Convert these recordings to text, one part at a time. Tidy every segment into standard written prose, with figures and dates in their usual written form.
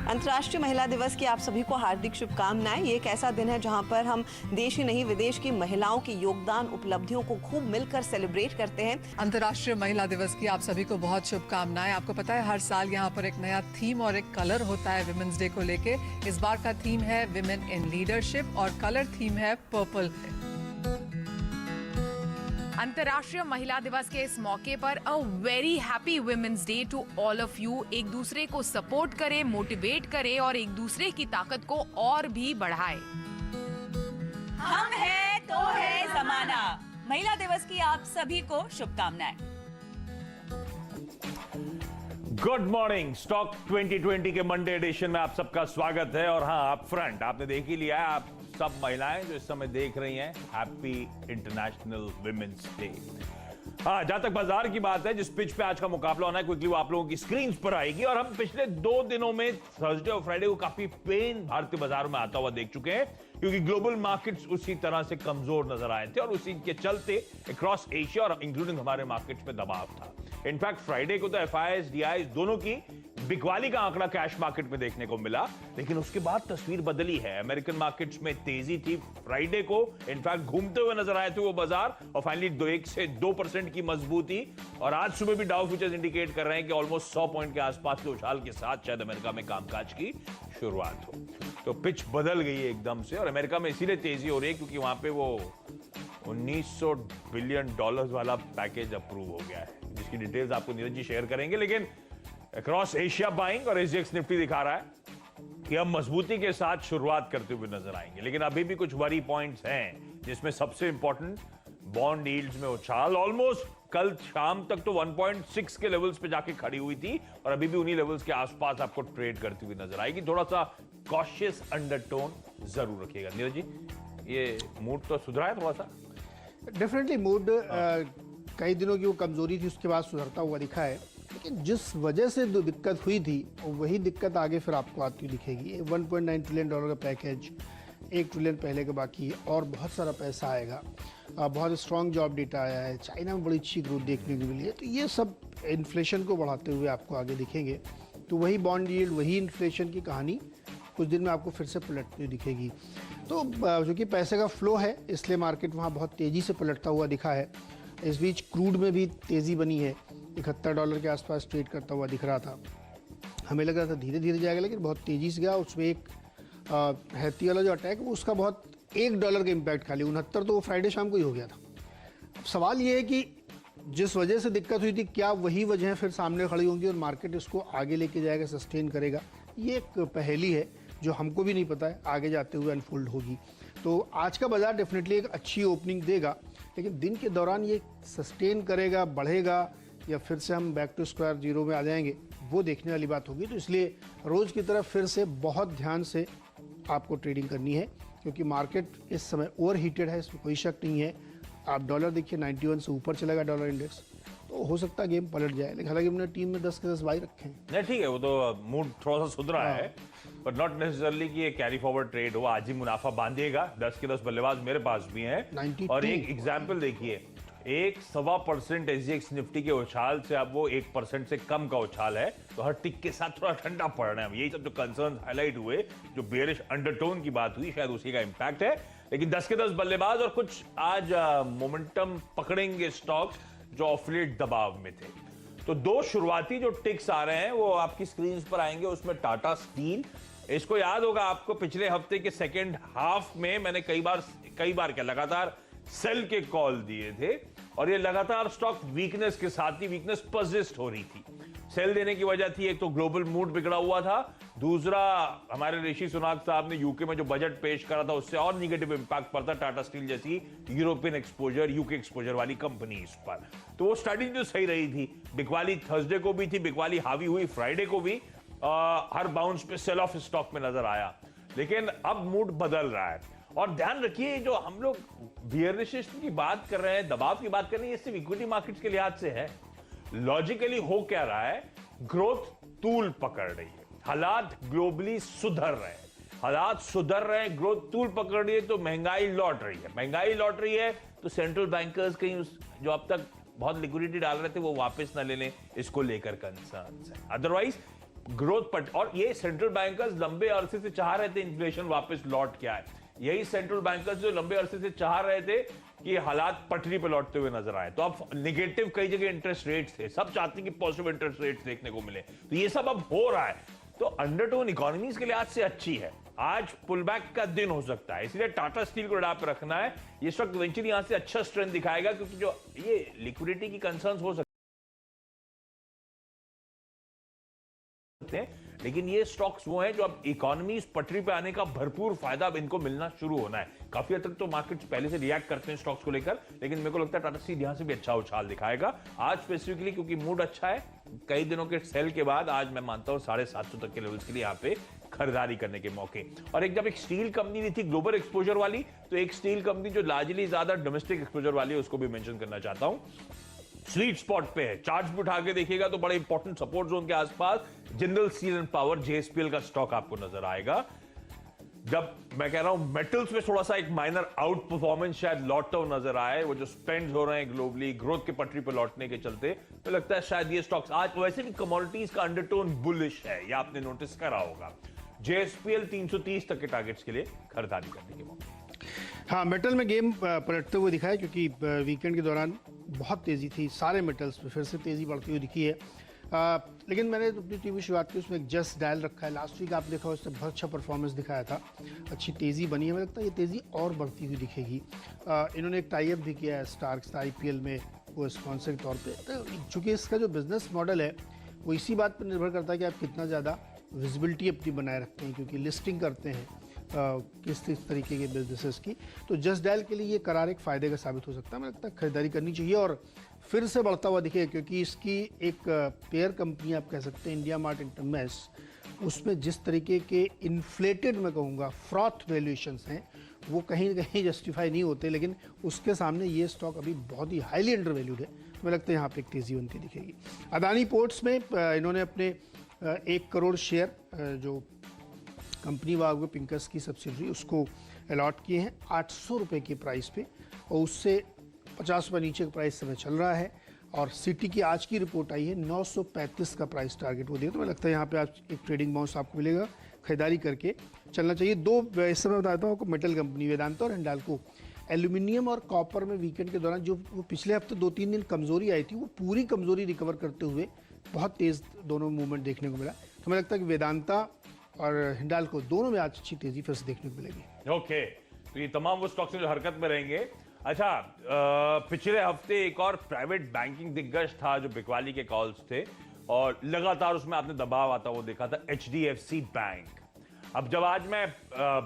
अंतर्राष्ट्रीय महिला दिवस की आप सभी को हार्दिक शुभकामनाएं। ये एक ऐसा दिन है जहां पर हम देश ही नहीं विदेश की महिलाओं के योगदान उपलब्धियों को खूब मिलकर सेलिब्रेट करते हैं। अंतर्राष्ट्रीय महिला दिवस की आप सभी को बहुत शुभकामनाएं। आपको पता है हर साल यहाँ पर एक नया थीम और एक कलर होता है विमेंस डे को लेके। इस बार का थीम है विमेन इन लीडरशिप और कलर थीम है पर्पल। अंतर्राष्ट्रीय महिला दिवस के इस मौके पर a very happy women's day to all of you. एक दूसरे को सपोर्ट करें, मोटिवेट करें और एक दूसरे की ताकत को और भी बढ़ाएं। हम हैं तो है जमाना। महिला दिवस की आप सभी को शुभकामनाएं। Good morning. स्टॉक 2020 के मंडे एडिशन में आप सबका स्वागत है। और हाँ, आप फ्रंट आपने देख ही लिया है। आप सब महिलाएं जो इस समय देख रही हैं, हैप्पी इंटरनेशनल विमेंस डे। हाँ, जहां तक बाजार की बात है, जिस पिच पे आज का मुकाबला होना है, क्विकली वो आप लोगों की स्क्रीन पर आएगी। और हम पिछले 2 दिनों में थर्सडे और फ्राइडे को काफी पेन भारतीय बाजारों में आता हुआ देख चुके हैं, क्योंकि ग्लोबल मार्केट्स उसी तरह से कमजोर नजर आए थे और उसी के चलते अक्रॉस एशिया और इंक्लूडिंग हमारे मार्केट्स में दबाव था। इनफैक्ट फ्राइडे को तो एफआईआईज डीआईज दोनों की बिकवाली का आंकड़ा कैश मार्केट में देखने को मिला, लेकिन उसके बाद तस्वीर बदली है। अमेरिकन मार्केट्स में तेजी थी फ्राइडे को, इनफैक्ट घूमते हुए नजर आए थे वो बाजार, और फाइनली 1 से 2% की मजबूती। और आज सुबह भी डाउ फ्यूचर्स इंडिकेट कर रहे हैं कि ऑलमोस्ट 100 पॉइंट के आसपास के उछाल के साथ शायद अमेरिका में कामकाज की शुरुआत हो। तो पिच बदल गई है एकदम से, और अमेरिका में इसीलिए तेजी हो रही है क्योंकि वहां पे वो $1900 बिलियन वाला पैकेज अप्रूव हो गया है, जिसकी डिटेल्स आपको नीरज जी शेयर करेंगे। लेकिन अक्रॉस एशिया बाइंग और एसजीएक्स निफ्टी दिखा रहा है कि हम मजबूती के साथ शुरुआत करते हुए नजर आएंगे, लेकिन अभी भी कुछ वरी पॉइंट्स हैं, जिसमें सबसे इंपॉर्टेंट बॉन्ड यील्ड्स में उछाल। ऑलमोस्ट कल शाम तक तो 1.6 के लेवल्स पे जाके खड़ी हुई थी और अभी भी उन्हीं लेवल्स के आसपास आपको ट्रेड करती हुई नजर आएगी। थोड़ा सा कॉशियस अंडरटोन जरूर रखिएगा। नीरज जी, ये मूड तो सुधरा है थोड़ा सा? डेफिनेटली मूड कई दिनों की वो कमजोरी थी, उसके बाद सुधरता हुआ दिखा है। लेकिन जिस वजह से जो दिक्कत हुई थी, वही दिक्कत आगे फिर आपको आती दिखेगी। $1.9 ट्रिलियन का पैकेज, $1 ट्रिलियन पहले का बाकी है और बहुत सारा पैसा आएगा। बहुत स्ट्रॉन्ग जॉब डेटा आया है, चाइना में बड़ी अच्छी ग्रोथ देखने को मिली है। तो ये सब इन्फ्लेशन को बढ़ाते हुए आपको आगे दिखेंगे। तो वही बॉन्ड यील्ड, वही इन्फ्लेशन की कहानी कुछ दिन में आपको फिर से पलटती हुई दिखेगी। तो चूँकि पैसे का फ्लो है, इसलिए मार्केट वहाँ बहुत तेज़ी से पलटता हुआ दिखा है। इस बीच क्रूड में भी तेज़ी बनी है, $71 के आसपास ट्रेड करता हुआ दिख रहा था। हमें लग रहा था धीरे धीरे जाएगा, लेकिन बहुत तेज़ी से गया। उसमें एक हैती वाला जो अटैक, वो उसका बहुत $1 का इम्पैक्ट खाली 69 तो वो फ्राइडे शाम को ही हो गया था। अब सवाल ये है कि जिस वजह से दिक्कत हुई थी, क्या वही वजह फिर सामने खड़ी होंगी और मार्केट इसको आगे लेके जाएगा, सस्टेन करेगा? ये एक पहेली है जो हमको भी नहीं पता है, आगे जाते हुए अनफोल्ड होगी। तो आज का बाजार डेफिनेटली एक अच्छी ओपनिंग देगा, लेकिन दिन के दौरान ये सस्टेन करेगा, बढ़ेगा, या फिर से हम बैक टू स्क्वायर जीरो में आ जाएंगे, वो देखने वाली बात होगी। तो इसलिए रोज़ की तरफ फिर से बहुत ध्यान से आपको ट्रेडिंग करनी है, क्योंकि मार्केट इस समय ओवर हीटेड है, इसमें कोई शक नहीं है। आप डॉलर देखिए 91 से ऊपर चलेगा डॉलर इंडेक्स, तो हो सकता है गेम पलट जाए। लेकिन हालांकि हमने टीम में 10 के 10 बाई रखे हैं। नहीं, ठीक है, वो तो मूड थोड़ा सा सुधरा है, बट नॉट नेसेसरली कि ये कैरी फॉरवर्ड ट्रेड हो। आज ही मुनाफा बांधिएगा। 10 के 10 बल्लेबाज मेरे पास भी हैं। 92। और एक एग्जाम्पल देखिए, 1.25% एसजीएक्स निफ्टी के उछाल से अब वो 1% से कम का उछाल है। तो हर टिक के साथ थोड़ा ठंडा पड़ रहा है। यही सब जो कंसर्न हाईलाइट हुए, जो बेयरिश अंडरटोन की बात हुई, शायद उसी का इंपैक्ट है। लेकिन 10 के 10 बल्लेबाज और कुछ आज मोमेंटम पकड़ेंगे स्टॉक्स जो ऑफलेट दबाव में थे। तो 2 शुरुआती जो टिक्स आ रहे हैं वो आपकी स्क्रीन पर आएंगे। उसमें टाटा स्टील, इसको याद होगा आपको, पिछले हफ्ते के सेकेंड हाफ में मैंने कई बार क्या लगातार सेल के कॉल दिए थे, और ये लगातार स्टॉक वीकनेस के साथ ही वीकनेस परसिस्ट हो रही थी। सेल देने की वजह थी, एक तो ग्लोबल मूड बिगड़ा हुआ था, दूसरा हमारे ऋषि सुनाक साहब ने यूके में जो बजट पेश करा था, उससे और निगेटिव इंपैक्ट पड़ता टाटा स्टील जैसी यूरोपियन एक्सपोजर, यूके एक्सपोजर वाली कंपनीज पर। तो वो स्टार्टिंग जो सही रही थी, बिकवाली थर्सडे को भी थी, बिकवाली हावी हुई फ्राइडे को भी। हर बाउंस पे सेल ऑफ स्टॉक में नजर आया, लेकिन अब मूड बदल रहा है। और ध्यान रखिए, जो हम लोग बियरिश की बात कर रहे हैं, दबाव की बात कर रहे हैं, ये सिर्फ इक्विटी मार्केट्स के लिहाज से है। लॉजिकली हो क्या रहा है, ग्रोथ तूल पकड़ रही है, हालात ग्लोबली सुधर रहे हैं, हालात सुधर रहे हैं, ग्रोथ तूल पकड़ रही है, तो महंगाई लौट रही है। महंगाई लौट रही है तो सेंट्रल बैंकर्स कहीं जो अब तक बहुत लिक्विडिटी डाल रहे थे वो वापस ना ले लें, इसको लेकर कंसर्न है। अदरवाइज ग्रोथ पर, और ये सेंट्रल बैंकर्स लंबे अरसे से चाह रहे थे इन्फ्लेशन वापस लौट के आए। यही सेंट्रल बैंकर्स जो लंबे अरसे से चाह रहे थे कि हालात पटरी पर लौटते हुए नजर आए। तो अब नेगेटिव कई जगह इंटरेस्ट रेट्स थे, सब चाहते हैं कि पॉजिटिव इंटरेस्ट रेट्स देखने को मिले, तो ये सब अब हो रहा है। तो अंडरटोन इकोनॉमीज के लिहाज से अच्छी है। आज पुल बैक का दिन हो सकता है, इसलिए टाटा स्टील को रडार पर रखना है। ये स्टॉक इवेंचुअली यहां से अच्छा स्ट्रेंथ दिखाएगा, क्योंकि जो ये लिक्विडिटी की कंसर्न्स हो सकते हैं, लेकिन ये स्टॉक्स वो हैं जो अब इकोनॉमी पटरी पे आने का भरपूर फायदा अब इनको मिलना शुरू होना है। काफी हद तक तो मार्केट्स पहले से रिएक्ट करते हैं स्टॉक्स को लेकर, लेकिन मेरे को लगता है टाटा स्टील यहां से भी अच्छा उछाल दिखाएगा आज स्पेसिफिकली, क्योंकि मूड अच्छा है। कई दिनों के सेल के बाद आज मैं मानता हूं 750 तक के लेवल्स के लिए यहाँ पे खरीदारी करने के मौके। और एक जब एक स्टील कंपनी भी थी ग्लोबल एक्सपोजर वाली, तो एक स्टील कंपनी जो लार्जली ज्यादा डोमेस्टिक एक्सपोजर वाली है, उसको भी मेंशन करना चाहता हूं। स्वीट स्पॉट पे है, चार्ट्स भी उठा के देखिएगा तो बड़े इंपॉर्टेंट सपोर्ट जोन के आसपास Jindal steel and power JSPL का स्टॉक आपको नजर आएगा। जब मैं कह रहा हूं मेटल्स में थोड़ा सा एक माइनर आउट परफॉर्मेंस शायद लौटता हुआ नजर आए, वो जो स्पेंड्स हो रहे हैं ग्लोबली ग्रोथ के पटरी पर लौटने के चलते, तो लगता है शायद ये स्टॉक्स आज, वैसे भी कमोडिटीज का अंडरटोन बुलिश है, ये आपने नोटिस करा होगा। जेएसपीएल 330 तक के टारगेट्स के लिए खरीदारी करने के मौके। हाँ, मेटल में गेम पलटते हुए दिखा है, क्योंकि वीकेंड के दौरान बहुत तेज़ी थी, सारे मेटल्स में फिर से तेज़ी बढ़ती हुई दिखी है। लेकिन मैंने अपनी टीवी शुरुआत की, उसमें एक जस्ट डायल रखा है। लास्ट वीक आप देखा, उसने बहुत अच्छा परफॉर्मेंस दिखाया था, अच्छी तेज़ी बनी है। मुझे लगता है ये तेज़ी और बढ़ती हुई दिखेगी। इन्होंने एक टाई अप भी किया है स्टार्क आईपीएल में, वो स्पॉन्सर के तौर पे। तो चूँकि इसका जो बिज़नेस मॉडल है वो इसी बात पर निर्भर करता है कि आप कितना ज़्यादा विजिबिलिटी अपनी बनाए रखते हैं, क्योंकि लिस्टिंग करते हैं किस तरीके के बिजनेसेस की। तो जस्ट डायल के लिए ये करार एक फ़ायदे का साबित हो सकता है। मुझे लगता है खरीदारी करनी चाहिए और फिर से बढ़ता हुआ दिखे, क्योंकि इसकी एक पेयर कंपनी आप कह सकते हैं इंडिया मार्ट इंटरमेश, उसमें जिस तरीके के इन्फ्लेटेड मैं कहूँगा फ्रॉथ वैल्यूएशंस हैं, वो कहीं ना कहीं जस्टिफाई नहीं होते, लेकिन उसके सामने ये स्टॉक अभी बहुत ही हाईली अंडर वैल्यूड है। तो मुझे लगता है यहाँ पे एक तेज़ी बनती दिखेगी। अदानी पोर्ट्स में इन्होंने अपने 1 करोड़ शेयर जो कंपनी वागो पिंकस की सब्सिडरी, उसको अलॉट किए हैं 800 रुपये की प्राइस पे, और उससे 50 रुपये नीचे का प्राइस समय चल रहा है। और सिटी की आज की रिपोर्ट आई है, 935 का प्राइस टारगेट वो दिया। तो मुझे लगता है यहाँ पे आज एक ट्रेडिंग बाउंस आपको मिलेगा, खरीदारी करके चलना चाहिए। दो इस समय बताता हूँ आपको, मेटल कंपनी वेदांता और हिंडाल्को। एल्यूमिनियम और कॉपर में वीकेंड के दौरान जो वो पिछले हफ्ते 2-3 दिन कमजोरी आई थी, वो पूरी कमजोरी रिकवर करते हुए बहुत तेज़ दोनों मूवमेंट देखने को मिला। तो मुझे लगता है कि वेदांता और हिंडाल्को दोनों में आज अच्छी तेजी फिर से देखने को मिलेगी। ओके, तो ये तमाम वो स्टॉक्स जो हरकत में रहेंगे। अच्छा, पिछले हफ्ते एक और प्राइवेट बैंकिंग दिग्गज था जो बिकवाली के कॉल्स थे, और लगातार उसमें आपने दबाव आता वो देखा था, HDFC बैंक। अब जब आज मैं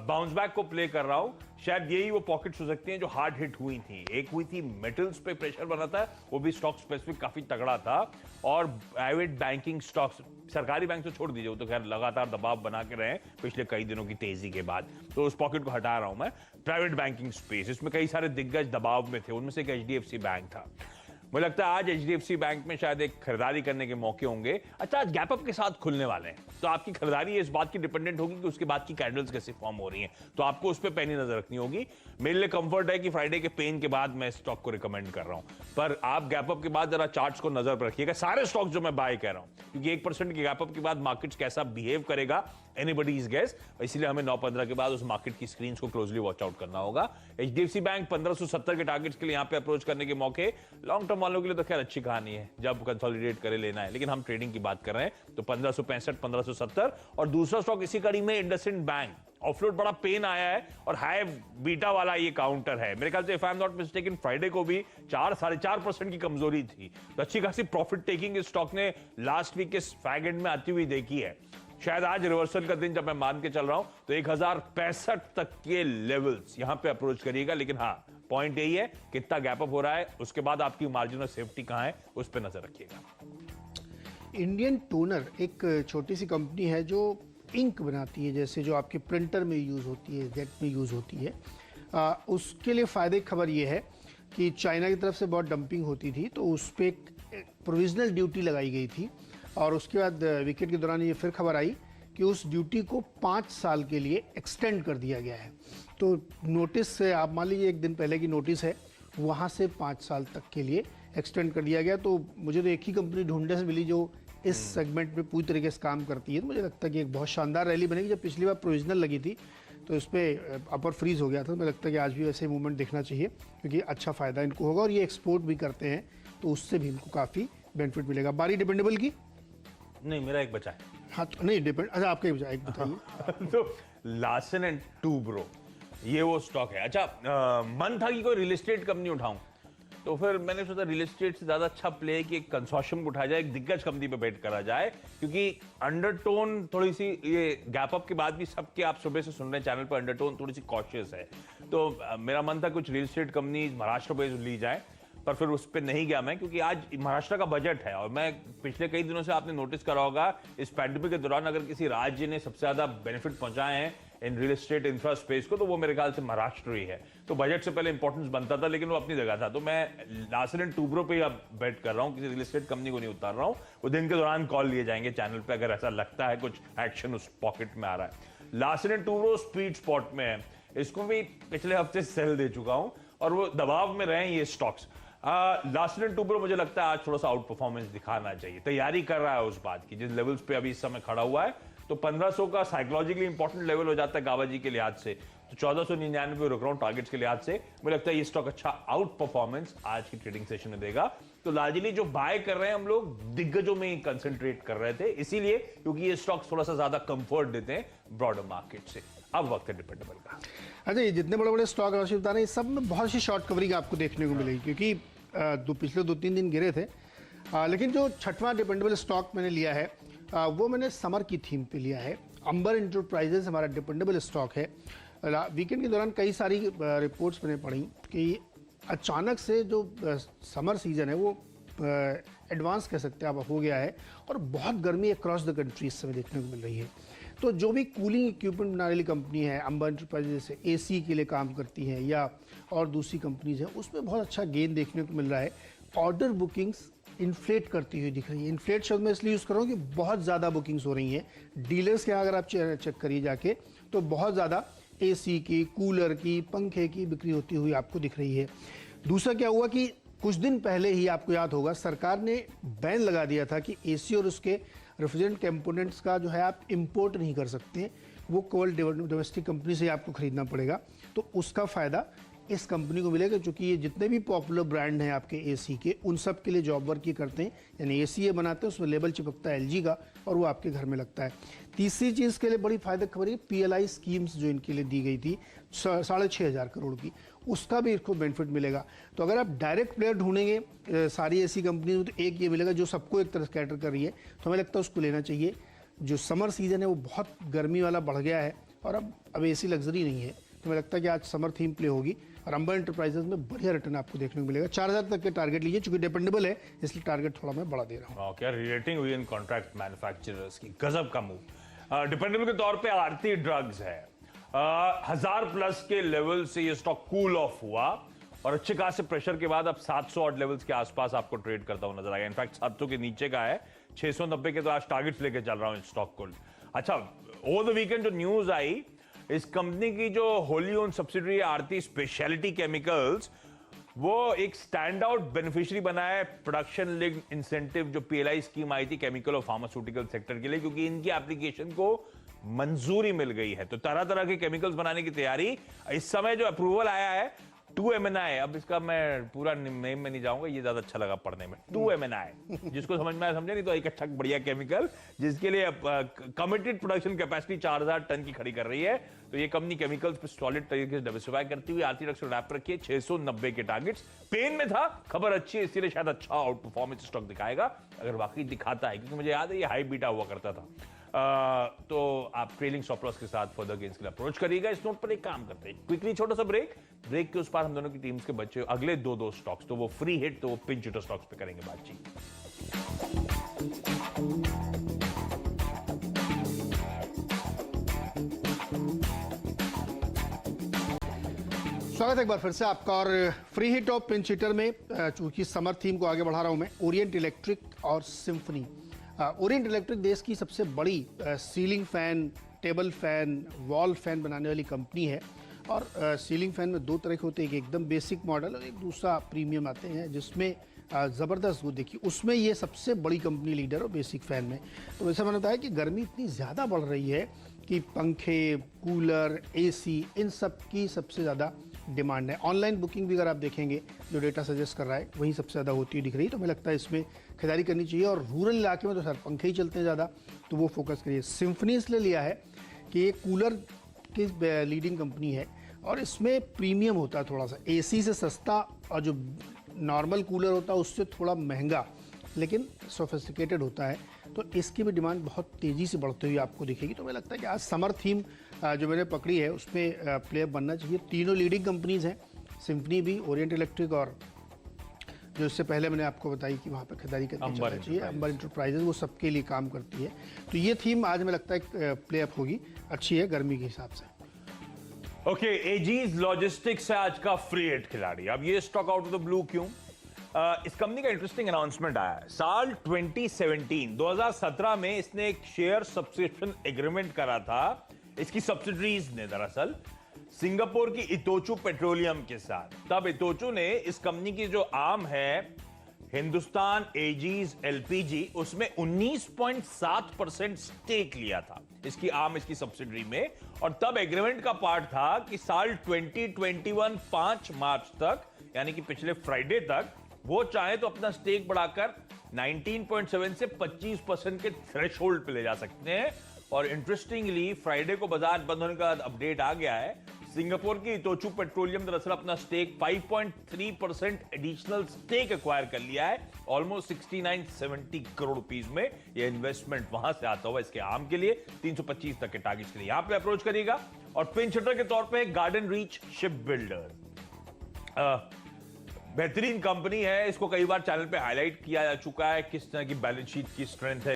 बाउंस बैक को प्ले कर रहा हूं, शायद यही वो पॉकेट्स हो सकती हैं जो हार्ड हिट हुई थी। एक हुई थी मेटल्स पे प्रेशर बना था, वो भी स्टॉक स्पेसिफिक काफी तगड़ा था, और प्राइवेट बैंकिंग स्टॉक्स, सरकारी बैंक तो छोड़ दीजिए, वो तो खैर लगातार दबाव बना के रहे पिछले कई दिनों की तेजी के बाद, तो उस पॉकेट को हटा रहा हूं मैं। प्राइवेट बैंकिंग स्पेस, इसमें कई सारे दिग्गज दबाव में थे, उनमें से एक HDFC बैंक था। मुझे लगता है आज HDFC बैंक में शायद एक खरीदारी करने के मौके होंगे। अच्छा, आज गैप अप के साथ खुलने वाले हैं, तो आपकी खरीदारी इस बात की डिपेंडेंट होगी कि उसके बाद की कैंडल्स कैसे फॉर्म हो रही हैं, तो आपको उस पर पैनी नजर रखनी होगी। मेरे लिए कंफर्ट है कि फ्राइडे के पेन के बाद मैं स्टॉक को रिकमेंड कर रहा हूं, पर आप गैप अप के बाद जरा चार्ट्स को नजर पर रखिएगा, सारे स्टॉक जो मैं बाय कर रहा हूं, क्योंकि 1% के गैप अप के बाद मार्केट्स कैसा बिहेव करेगा एनीबडीज गेस, इसलिए हमें 9-15 के बाद उस मार्केट की स्क्रीन्स को क्लोजली वॉच आउट करना होगा। HDFC बैंक 1570 के टारगेट्स के लिए यहां पे अप्रोच करने के मौके, लॉन्ग टर्म वालों के लिए तो खैर अच्छी कहानी है, जब कंसोलिडेट करे लेना है, लेकिन हम ट्रेडिंग की बात कर रहे हैं, तो 1565, 1570। और दूसरा स्टॉक इसी कड़ी में इंडसइंड बैंक, ऑफलोड बड़ा पेन आया है, और हाई बीटा वाला ये काउंटर है। मेरे ख्याल से if I am not mistaken Friday को भी 4-4.5% की कमजोरी थी, तो अच्छी खासी प्रॉफिट टेकिंग इस स्टॉक ने लास्ट वीक के फैग एंड में आती हुई देखी है। शायद आज रिवर्सल का दिन जब मैं मान के चल रहा हूं, तो 1065 तक के लेवल्स यहां पे अप्रोच करिएगा, लेकिन हाँ, पॉइंट यही है कितना गैप अप हो रहा है, उसके बाद आपकी मार्जिन ऑफ सेफ्टी कहां है, उस पर नजर रखिएगा। इंडियन टोनर एक छोटी सी कंपनी है जो इंक बनाती है, जैसे जो आपके प्रिंटर में यूज़ होती है, जेट में यूज़ होती है। उसके लिए फ़ायदे की खबर ये है कि चाइना की तरफ से बहुत डंपिंग होती थी, तो उस पर एक प्रोविजनल ड्यूटी लगाई गई थी, और उसके बाद विकेट के दौरान ये फिर खबर आई कि उस ड्यूटी को 5 साल के लिए एक्सटेंड कर दिया गया है। तो नोटिस से आप मान लीजिए 1 दिन पहले की नोटिस है, वहाँ से 5 साल तक के लिए एक्सटेंड कर दिया गया। तो मुझे तो एक ही कंपनी ढूंढने से मिली जो इस सेगमेंट में पूरी तरीके से काम करती है। तो मुझे लगता है कि एक बहुत शानदार रैली बनेगी। जब पिछली बार प्रोविजनल लगी थी तो इस पर अपर फ्रीज हो गया था। मुझे लगता है कि आज भी वैसे मूवमेंट देखना चाहिए, क्योंकि अच्छा फ़ायदा इनको होगा और ये एक्सपोर्ट भी करते हैं, तो उससे भी इनको काफ़ी बेनिफिट मिलेगा। बारी डिपेंडेबल की? नहीं, मेरा एक बचा है। हाँ तो नहीं डिपेंड, अच्छा आपका एक बताइए। तो लार्सन एंड टूब्रो, ये वो स्टॉक है। अच्छा, मन था कि कोई रियल एस्टेट कंपनी उठाऊं, तो फिर मैंने सोचा रियल एस्टेट से ज्यादा अच्छा प्ले है कि एक कंसोर्शियम उठाया जाए, एक दिग्गज कंपनी पे बेट करा जाए, क्योंकि अंडरटोन थोड़ी सी, ये गैप अप के बाद भी सबके आप सुबह से सुन रहे हैं चैनल पर, अंडरटोन थोड़ी सी कॉशियस है। तो मेरा मन था कुछ रियल एस्टेट कंपनी महाराष्ट्र पे ली जाए, पर फिर उस पर नहीं गया मैं, क्योंकि आज महाराष्ट्र का बजट है और मैं पिछले कई दिनों से आपने नोटिस करा होगा इस पैंडेमिक के दौरान अगर किसी राज्य ने सबसे ज्यादा बेनिफिट पहुंचाए हैं in real estate infra space को, तो वो मेरे ख्याल से महाराष्ट्र ही है। तो बजट से पहले इंपॉर्टेंस बनता था, लेकिन वो अपनी जगह था। तो मैं लार्सन एंड टूब्रो पे अब बेट कर रहा हूँ, किसी रियल एस्टेट कंपनी को नहीं उतार रहा हूँ। वो दिन के दौरान कॉल लिए जाएंगे चैनल पे अगर ऐसा लगता है कुछ एक्शन उस पॉकेट में आ रहा है। Larsen and Toubro speed spot में है, इसको भी पिछले हफ्ते सेल दे चुका हूं और वो दबाव में रहे ये स्टॉक्स। लार्सन एंड टूब्रो मुझे लगता है आज थोड़ा सा आउट परफॉर्मेंस दिखाना चाहिए, तैयारी कर रहा है उस बात की। जिस लेवल्स पे अभी इस समय खड़ा हुआ है, तो 1500 का साइकोलॉजिकली इंपॉर्टेंट लेवल हो जाता है गाबा जी के लिहाज से, तो 1499 रुक रहा हूं टारगेट्स के लिहाज से। मुझे लगता है ये स्टॉक अच्छा आउट परफॉर्मेंस आज की ट्रेडिंग सेशन में देगा। तो लार्जली जो बाय कर रहे हैं हम लोग दिग्गजों में ही कंसंट्रेट कर रहे थे, इसीलिए क्योंकि ये स्टॉक्स थोड़ा सा ज्यादा कंफर्ट देते हैं ब्रॉडर मार्केट से। अब वक्त है डिपेंडेबल का। अच्छा, ये जितने बड़े बड़े स्टॉक राशि बता रहे हैं, सब में बहुत सी शॉर्ट कवरिंग आपको देखने को मिलेगी, क्योंकि पिछले 2-3 दिन गिरे थे। लेकिन जो छठवां डिपेंडेबल स्टॉक मैंने लिया है वो मैंने समर की थीम पे लिया है। अंबर एंटरप्राइजेस हमारा डिपेंडेबल स्टॉक है। वीकेंड के दौरान कई सारी रिपोर्ट्स मैंने पढ़ी कि अचानक से जो समर सीजन है वो एडवांस कह सकते हैं आप हो गया है, और बहुत गर्मी अक्रॉस द कंट्री इस समय देखने को मिल रही है। तो जो भी कूलिंग इक्विपमेंट बनाने वाली कंपनी है, अंबर एंटरप्राइजेस जैसे एसी के लिए काम करती हैं या और दूसरी कंपनीज हैं, उसमें बहुत अच्छा गेन देखने को मिल रहा है। ऑर्डर बुकिंग्स इन्फ्लेट करती हुई दिख रही है। इन्फ्लेट शब्द मैं इसलिए यूज़ कर रहा हूँ कि बहुत ज़्यादा बुकिंग्स हो रही हैं डीलर्स के यहाँ। अगर आप चेक करिए जाके, तो बहुत ज़्यादा एसी की, कूलर की, पंखे की बिक्री होती हुई आपको दिख रही है। दूसरा क्या हुआ कि कुछ दिन पहले ही आपको याद होगा सरकार ने बैन लगा दिया था कि एसी और उसके रेफ्रिजरेंट कंपोनेंट्स का जो है आप इंपोर्ट नहीं कर सकते, वो केवल डोमेस्टिक कंपनी से आपको खरीदना पड़ेगा। तो उसका फ़ायदा इस कंपनी को मिलेगा, क्योंकि ये जितने भी पॉपुलर ब्रांड हैं आपके एसी के, उन सब के लिए जॉब वर्क ही करते हैं। यानी एसी ये बनाते हैं, उसमें लेबल चिपकता है एलजी का और वो आपके घर में लगता है। तीसरी चीज़ के लिए बड़ी फायदा खबर है, पीएलआई स्कीम्स जो इनके लिए दी गई थी 6,500 करोड़ की, उसका भी इसको बेनिफिट मिलेगा। तो अगर आप डायरेक्ट प्लेयर ढूंढेंगे सारी ऐसी कंपनी में, तो एक ये मिलेगा जो सबको एक तरह से कैटर कर रही है, तो हमें लगता है उसको लेना चाहिए। जो समर सीजन है वो बहुत गर्मी वाला बढ़ गया है और अब एसी लग्जरी नहीं है, तो मुझे लगता है कि आज समर थीम प्ले होगी और अंबर एंटरप्राइजेस में बढ़िया रिटर्न आपको देखने को मिलेगा। 4000 तक के टारगेट लीजिए, चूंकि डिपेंडेबल है इसलिए टारगेट थोड़ा मैं बढ़ा दे रहा हूँ। क्या रेटिंग हुई इन कॉन्ट्रैक्ट मैन्युफैक्चरर्स की, गजब का मूव। डिपेंडेबल के तौर पे आरती ड्रग्स है, 1000+ के लेवल से ये स्टॉक कूल ऑफ हुआ और अच्छे खासे प्रेशर के बाद अब 700 ऑड लेवल्स के आसपास आपको ट्रेड करता हुआ नजर आएगा। इनफैक्ट 700 के नीचे का है, 690 के तो आज टारगेट्स लेके चल रहा हूं इस स्टॉक को। अच्छा, ओवर द वीकेंड जो न्यूज आई, इस कंपनी की जो होली ओन सब्सिडरी आरती स्पेशलिटी केमिकल्स, वो एक स्टैंड आउट बेनिफिशियरी बना है प्रोडक्शन लिंक्ड इंसेंटिव जो पीएलआई स्कीम आई थी केमिकल और फार्मास्यूटिकल सेक्टर के लिए, क्योंकि इनकी एप्लीकेशन को मंजूरी मिल गई है। तो तरह तरह के केमिकल्स बनाने की तैयारी, इस समय जो अप्रूवल आया है 2MNI, अब इसका मैं पूरा नेम में नहीं जाऊंगा, ये ज्यादा अच्छा लगा पढ़ने में। 2MNI जिसको समझ में आया समझे, नहीं तो एक अच्छा बढ़िया केमिकल जिसके लिए कमिटेड प्रोडक्शन कैपेसिटी 4000 टन की खड़ी कर रही है। तो ये कंपनी केमिकल्स पे सॉलिड तरीके से डाइवर्सिफाई करती हुई आरती ड्रग्स रैप रखी है। 690 के टारगेट्स, पेन में था, खबर अच्छी है इसीलिए शायद अच्छा आउट परफॉर्मेंस स्टॉक दिखाएगा, अगर वाकई दिखाता है, क्योंकि मुझे याद है ये हाई बीटा हुआ करता था। तो आप ट्रेलिंग स्टॉप लॉस के साथ फर्दर गेन्स के लिए अप्रोच करिएगा। इस नोट पर एक काम करते हैं, क्विकली छोटा सा ब्रेक के उस पार हम दोनों की टीम्स के बच्चे अगले दो स्टॉक्स, तो वो फ्री हिट, तो वो पिंच हिटर स्टॉक्स पे करेंगे बातचीत। स्वागत है एक बार फिर से आपका, और free hit of pinch hitter में चूंकि समर थीम को आगे बढ़ा रहा हूं मैं, ओरिएंट इलेक्ट्रिक और सिम्फनी। ओरिएंट इलेक्ट्रिक देश की सबसे बड़ी ceiling fan, table fan, wall fan बनाने वाली कंपनी है। और सीलिंग फैन में दो तरह के होते हैं, एक एकदम बेसिक मॉडल और एक दूसरा प्रीमियम आते हैं, जिसमें ज़बरदस्त ग्रोथ देखी, उसमें ये सबसे बड़ी कंपनी लीडर और बेसिक फैन में। तो वैसा मैंने बताया कि गर्मी इतनी ज़्यादा बढ़ रही है कि पंखे, कूलर, एसी, इन सब की सबसे ज़्यादा डिमांड है। ऑनलाइन बुकिंग भी अगर आप देखेंगे, जो डेटा सजेस्ट कर रहा है, वहीं सबसे ज़्यादा होती हुई दिख रही है। तो हमें लगता है इसमें खरीदारी करनी चाहिए। और रूरल इलाके में तो सर पंखे ही चलते हैं ज़्यादा, तो वो फोकस करिए। सिम्फनी इसलिए लिया है कि ये कूलर की लीडिंग कंपनी है और इसमें प्रीमियम होता है थोड़ा सा, एसी से सस्ता और जो नॉर्मल कूलर होता है उससे थोड़ा महंगा, लेकिन सोफिस्टिकेटेड होता है। तो इसकी भी डिमांड बहुत तेज़ी से बढ़ती हुई आपको दिखेगी। तो मुझे लगता है कि आज समर थीम जो मैंने पकड़ी है उसमें प्लेयर बनना चाहिए। तीनों लीडिंग कंपनीज हैं, सिम्फनी भी, ओरिएंट इलेक्ट्रिक और जो इससे पहले मैंने आपको बताई कि वहाँ पे खरीदारी करनी चाहिए, अंबर इंटरप्राइजेज, वो सबके लिए काम करती है। तो ये थीम आज मुझे लगता है प्ले अप होगी, अच्छी है गर्मी के हिसाब से। ओके, एजीज लॉजिस्टिक्स है आज का फ्री हिट खिलाड़ी। अब ये stock out of the blue क्यों? इस कंपनी का इंटरेस्टिंग अनाउंसमेंट आया है। साल 2017 में इसने एक शेयर सब्सक्रिप्शन एग्रीमेंट करा था इसकी सब्सिडरीज ने, दरअसल सिंगापुर की इतोचू पेट्रोलियम के साथ। तब इतोचू ने इस कंपनी की जो आर्म है हिंदुस्तान एजीज एलपीजी, उसमें 19.7% स्टेक लिया था, इसकी आर्म, इसकी सब्सिडरी में। और तब एग्रीमेंट का पार्ट था कि साल 2021 5 मार्च तक, यानी कि पिछले फ्राइडे तक, वो चाहे तो अपना स्टेक बढ़ाकर 19.7 से 25% के थ्रेशोल्ड पे ले जा सकते हैं। और इंटरेस्टिंगली फ्राइडे को बाजार बंद होने का अपडेट आ गया है। सिंगापुर की इतोचू पेट्रोलियम दरअसल अपना स्टेक 5.3% एडिशनल स्टेक एक्वायर कर लिया है, ऑलमोस्ट 69-70 करोड़ रुपीस में। यह इन्वेस्टमेंट वहां से आता हुआ इसके आर्म के लिए 325 तक के टारगेट्स के लिए यहां पे अप्रोच करिएगा। और पिंच हिटर के तौर पे गार्डन रीच शिप बिल्डर, बेहतरीन कंपनी है, इसको कई बार चैनल पे हाईलाइट किया जा चुका है, किस तरह की बैलेंस शीट की स्ट्रेंथ है,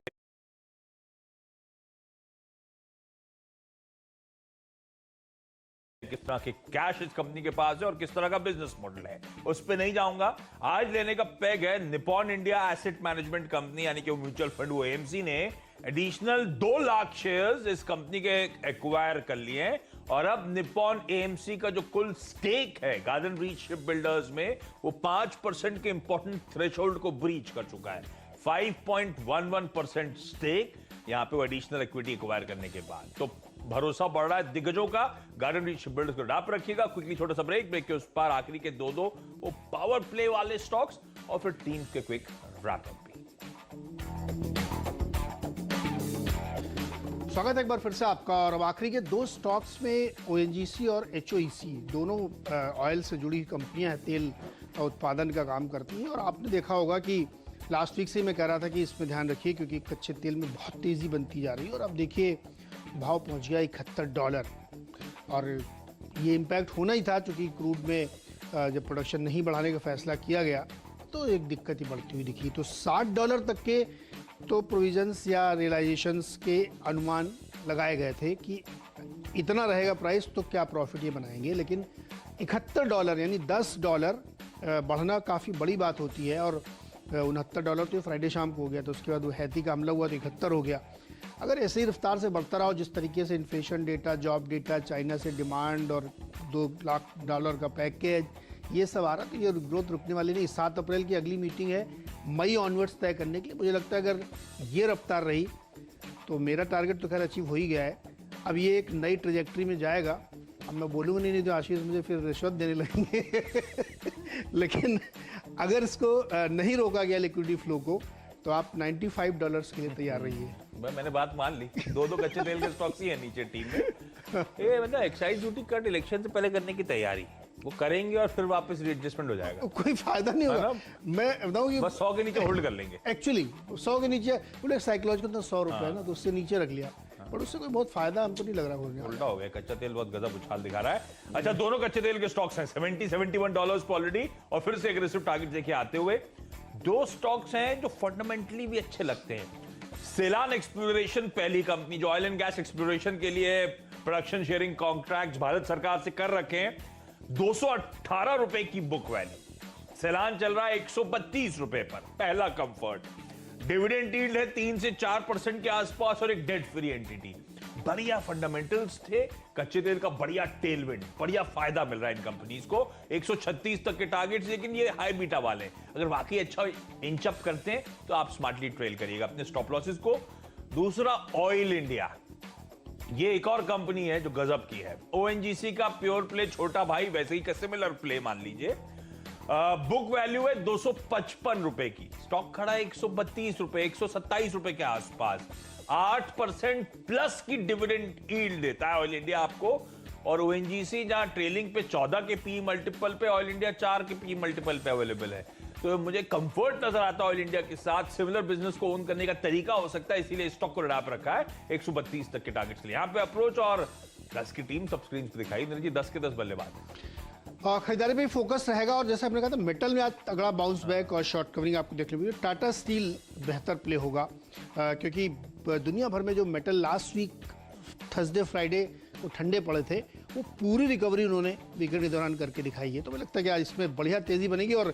किस तरह के कैश इस कंपनी के पास है और किस तरह का बिजनेस मॉडल है, उस पे नहीं जाऊंगा। आज लेने का पेग है Nippon India asset management company, यानी कि म्यूचुअल फंड, वो एएमसी ने एडिशनल 2 लाख शेयर्स इस कंपनी के एक्वायर कर लिए हैं। और अब निपॉन एएमसी का जो कुल स्टेक है गार्डन रीच शिप बिल्डर्स में, वो 5% के इंपॉर्टेंट थ्रेशोल्ड को ब्रीच कर चुका है। 5.11% स्टेक यहां पे वो एडिशनल इक्विटी एक्वायर करने के बाद। तो भरोसा बढ़ रहा है दिग्गजों का। गार्डन रीच शिप बिल्डर्स को डाप रखिएगा। क्विकली छोटा सा ब्रेक के उस पार आखिरी के दो वो पावर प्ले वाले स्टॉक्स और फिर टीम के क्विक रैप अप भी। स्वागत है एक बार फिर से आपका। और अब आखिरी के 2 स्टॉक्स में ओएनजीसी और एचओईसी, दोनों ऑयल से जुड़ी कंपनियां हैं, तेल का उत्पादन का काम करती हैं। और आपने देखा होगा कि लास्ट वीक से मैं कह रहा था कि इसमें ध्यान रखिए, क्योंकि कच्चे तेल में बहुत तेज़ी बनती जा रही है। और अब देखिए भाव पहुंच गया $71। और ये इम्पैक्ट होना ही था, क्योंकि क्रूड में जब प्रोडक्शन नहीं बढ़ाने का फैसला किया गया तो एक दिक्कत ही बढ़ती हुई दिखी। तो $60 तक के तो प्रोविजंस या रियलाइजेशंस के अनुमान लगाए गए थे कि इतना रहेगा प्राइस तो क्या प्रॉफिट ये बनाएंगे। लेकिन $71 यानी $10 बढ़ना काफ़ी बड़ी बात होती है। और $69 तो फ्राइडे शाम को हो गया, तो उसके बाद वो हैती का हमला हुआ तो 71 हो गया। अगर ऐसे ही रफ्तार से बढ़ता रहा, जिस तरीके से inflation data, job data, China से डिमांड और $2 लाख का पैकेज, ये सब आ रहा, तो ये ग्रोथ रुकने वाली नहीं। 7 अप्रैल की अगली मीटिंग है मई ऑनवर्ड्स तय करने के लिए। मुझे लगता है अगर ये रफ्तार रही तो मेरा टारगेट तो खैर अचीव हो ही गया है। अब ये एक नई ट्रेजेक्ट्री में जाएगा। अब मैं बोलूँगा नहीं तो आशीष मुझे फिर रिश्वत देने लगेंगे लेकिन अगर इसको नहीं रोका गया लिक्विडिटी फ्लो को, तो आप $95 के लिए तैयार रहिए। मैंने बात मान ली। 2 कच्चे तेल के स्टॉक्स ही है नीचे टीम में। ये मतलब एक्साइज ड्यूटी कट इलेक्शन से पहले करने की तैयारी वो करेंगे और फिर वापस रीएडजस्टमेंट हो जाएगा। कोई फायदा नहीं होगा। मैं बताऊँ कि बस 100 के नीचे होल्ड कर लेंगे। एक्चुअली 100 के नीचे बोले साइकोलॉजिकल तो ₹100 है ना, तो उससे नीचे रख लिया, पर उससे कोई बहुत फायदा हमको नहीं लग रहा होगा। उल्टा हो गया, कच्चा तेल बहुत गजब उछाल दिखा रहा है। अच्छा, दोनों कच्चे तेल के स्टॉक्स हैं $71 ऑलरेडी। और फिर से एग्रेसिव टारगेट देखिए आते हुए 2 स्टॉक्स हैं जो फंडामेंटली भी अच्छे लगते हैं। सेलान एक्सप्लोरेशन, पहली कंपनी जो ऑयल एंड गैस एक्सप्लोरेशन के लिए प्रोडक्शन शेयरिंग कॉन्ट्रैक्ट भारत सरकार से कर रखे हैं, ₹218 की बुक वैल्यू। सेलान चल रहा है ₹132 पर, पहला कंफर्ट। डिविडेंड यील्ड है 3 से 4% के आसपास और एक डेट फ्री एंटिटी। बढ़िया फंडामेंटल्स थे, कच्चे तेल का बढ़िया टेलविंड, बढ़िया फायदा मिल रहा है इन कंपनीज को। 136 तक के टारगेट्स, लेकिन ये हाई बीटा वाले, अगर वाकई अच्छा इंच अप करते हैं तो आप स्मार्टली ट्रेल करिएगा अपने स्टॉप लॉसेस को। दूसरा, ऑयल इंडिया, ये एक और कंपनी है जो गजब की है। ओएनजीसी का प्योर प्ले छोटा भाई, वैसे ही सिमिलर प्ले मान लीजिए। बुक वैल्यू है 255 रुपए की, स्टॉक खड़ा है 132 रुपए, 127 रुपए के आसपास। 8% प्लस की डिविडेंड यील्ड देता है ऑयल इंडिया आपको। और ओएनजीसी जहां ट्रेलिंग पे 14 के पी मल्टीपल पे, ऑयल इंडिया 4 के पी मल्टीपल पे अवेलेबल है। तो मुझे कंफर्ट नजर आता है ऑयल इंडिया के साथ। सिमिलर बिजनेस को ओन करने का तरीका हो सकता है, इसीलिए स्टॉक को रिड़ा पे रखा है 132 तक के टारगेट्स के लिए। यहाँ पे अप्रोच और 10 की टीम सब स्क्रीन पे दिखाई जी, 10 के 10 बल्लेबाज। खरीदारी पे फोकस रहेगा। और जैसे आपने कहा था, मेटल में आज तगड़ा बाउंस बैक और शॉर्ट कवरिंग आपको देखने को मिली। टाटा स्टील बेहतर प्ले होगा, क्योंकि दुनिया भर में जो metal last week Thursday Friday वो ठंडे पड़े थे, वो पूरी रिकवरी उन्होंने वीकेंड के दौरान करके दिखाई है। तो मुझे लगता है कि आज इसमें बढ़िया तेजी बनेगी। और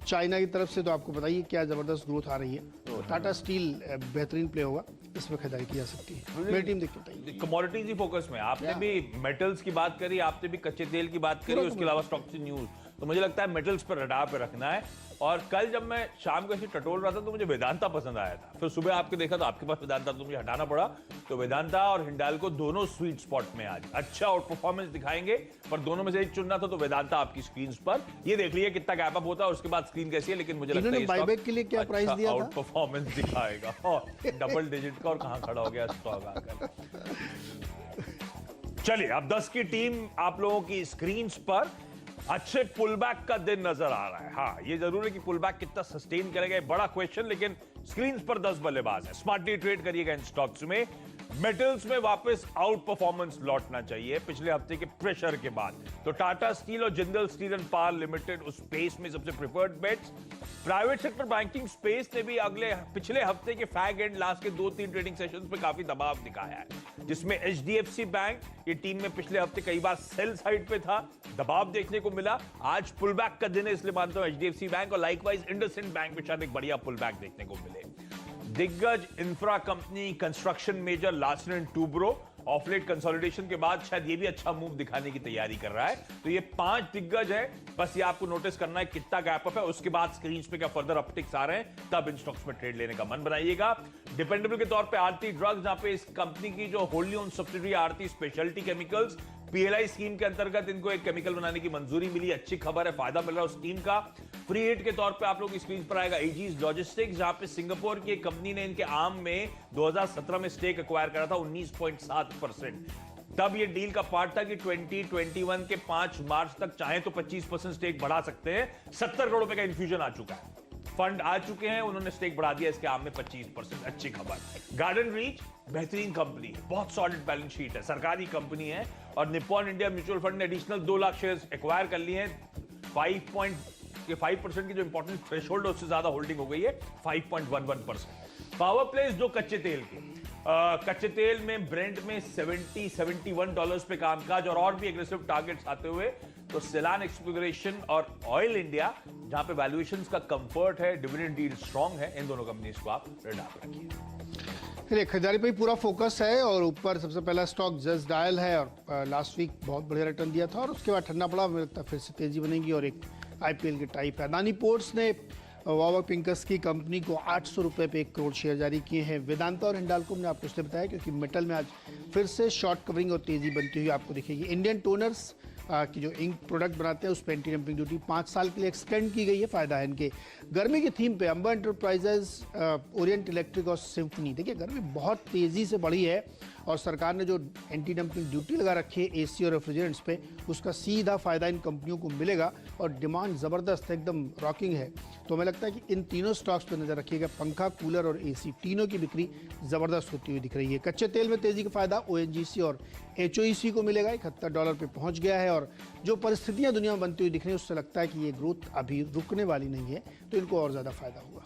चाइना की तरफ से तो आपको बताइए क्या जबरदस्त ग्रोथ आ रही है। तो टाटा स्टील बेहतरीन प्ले होगा, इसमें खरीदारी की जा सकती है। मेरी टीम देखते बताइए। कमोडिटीज ही फोकस में, आपने भी मेटल्स की बात करी, आपने भी कच्चे तेल की बात करी, उसके अलावा स्टॉक से न्यूज, तो मुझे लगता है मेटल्स पर रडार पे रखना है। और कल जब मैं शाम को ऐसे टटोल रहा था तो मुझे वेदांता पसंद आया था, फिर सुबह आपके देखा तो आपके पास वेदांता, तो मुझे हटाना पड़ा। तो वेदांता और हिंडाल्को दोनों स्वीट स्पॉट में आज अच्छा आउट परफॉर्मेंस दिखाएंगे, पर दोनों में से एक चुनना था तो वेदांता आपकी स्क्रीन पर। ये देख लीजिए कितना गैप अप होता है, उसके बाद स्क्रीन कैसी है, लेकिन मुझे लगता है बाईबैक के लिए क्या प्राइस दिया था, आउट परफॉर्मेंस दिखाएगा डबल डिजिट का। और कहां खड़ा हो गया स्टॉक आकर। चलिए अब 10 की टीम आप लोगों की स्क्रीन पर। अच्छे पुलबैक का दिन नजर आ रहा है। हाँ, ये जरूर है कि पुलबैक कितना सस्टेन करेगा, बड़ा क्वेश्चन, लेकिन स्क्रीन पर 10 बल्लेबाज है। स्मार्टली ट्रेड करिएगा इन स्टॉक्स में। मेटल्स में वापस आउट परफॉर्मेंस लौटना चाहिए पिछले हफ्ते के प्रेशर के बाद। तो टाटा स्टील और Jindal steel and power limited उस स्पेस में सबसे preferred bets. Private sector banking space ने भी पिछले हफ्ते के फैग एंड लास्ट के 2-3 ट्रेडिंग सेशंस पे काफी दबाव दिखाया है, जिसमें एचडीएफसी बैंक, ये टीम में पिछले हफ्ते कई बार सेल साइड पे था, दबाव देखने को मिला। आज पुलबैक का दिन है, इसलिए मानता हूं एचडीएफसी बैंक और लाइकवाइज इंडसइंड बैंक में शायद एक बढ़िया पुलबैक देखने को मिले। दिग्गज infra company construction major Larsen and Toubro of late consolidation के बाद शायद ये भी अच्छा मूव दिखाने की तैयारी कर रहा है। तो ये 5 दिग्गज है, बस ये आपको नोटिस करना है कितना गैप अप है, उसके बाद स्क्रीन पे क्या फर्दर अपटिक्स आ रहे हैं, तब इन स्टॉक्स में ट्रेड लेने का मन बनाइएगा। डिपेंडेबल के तौर पे आरती ड्रग्स, जहां पे इस कंपनी की जो होल्डी ओन सब्सिडरी आरती स्पेशलिटी केमिकल्स, पीएलआई स्कीम के अंतर्गत इनको एक केमिकल बनाने की मंजूरी मिली, अच्छी खबर है, फायदा मिल रहा है उस टीम का। फ्री हिट के तौर पे आप लोग की स्क्रीन पर आएगा एजीज लॉजिस्टिक्स, जहां पे सिंगापुर की एक कंपनी ने इनके आर्म में 2017 में स्टेक एक्वायर करा था 19.7%। तब ये डील का पार्ट था कि 2021 के 5 मार्च तक चाहे तो 25% स्टेक बढ़ा सकते हैं। 70 करोड़ रुपए का इन्फ्यूजन आ चुका है, फंड आ चुके हैं, उन्होंने स्टेक बढ़ा दिया इसके आम में 25%, अच्छी खबर। गार्डन रीच बेहतरीन कंपनी है, बहुत सॉलिड बैलेंस शीट है, सरकारी कंपनी है। और निप्पॉन इंडिया म्यूचुअल फंड ने एडिशनल 2 लाख शेयर्स एक्वायर कर लिए हैं। 5% की जो इंपॉर्टेंट थ्रेशोल्ड उससे ज्यादा होल्डिंग हो गई है, 5.11%। पावर प्लेस जो कच्चे तेल के, कच्चे तेल में ब्रेंट में $71 पे कामकाज और भी एग्रेसिव टारगेट्स आते हुए, तो सेलान एक्सप्लोरेशन और ऑयल इंडिया जहां पे वैल्यूएशंस का कंफर्ट है, डिविडेंड डील स्ट्रांग है, इन दोनों कंपनीज को आप रेडार पे रखिए। खरीदारी पे ही पूरा फोकस है। और ऊपर सबसे पहला स्टॉक जस्ट डायल है, और लास्ट वीक बहुत बढ़िया रिटर्न दिया था और उसके बाद ठंडा पड़ा, मुझे लगता है फिर से तेजी बनेगी और एक आईपीएल के टाइप है। अदानी पोर्ट्स ने वावा पिंकस की कंपनी को 800 रुपये पे 1 करोड़ शेयर जारी किए हैं। वेदांता और हिंडाल्को ने आपको इसलिए बताया क्योंकि मेटल में आज फिर से शॉर्ट कवरिंग और तेजी बनती हुई आपको दिखेगी। इंडियन टोनर्स की जो इंक प्रोडक्ट बनाते हैं उस पर एंटी डंपिंग ड्यूटी 5 साल के लिए एक्सटेंड की गई है, फायदा है इनके। गर्मी की थीम पे अंबा एंटरप्राइजेज, ओरिएंट इलेक्ट्रिक और सिम्फनी, देखिए गर्मी बहुत तेज़ी से बढ़ी है और सरकार ने जो एंटी डंपिंग ड्यूटी लगा रखी है एसी और रेफ्रिजरेंट्स पे, उसका सीधा फायदा इन कंपनियों को मिलेगा और डिमांड ज़बरदस्त एकदम रॉकिंग है। तो हमें लगता है कि इन तीनों स्टॉक्स पर नजर रखिएगा। पंखा, कूलर और एसी तीनों की बिक्री ज़बरदस्त होती हुई दिख रही है। कच्चे तेल में तेजी का फायदा ओएनजीसी और एचओईसी को मिलेगा, $71 पे पहुंच गया है। और जो परिस्थितियां दुनिया में बनती हुई दिख रही है उससे लगता है कि ये ग्रोथ अभी रुकने वाली नहीं है, तो इनको और ज़्यादा फायदा होगा।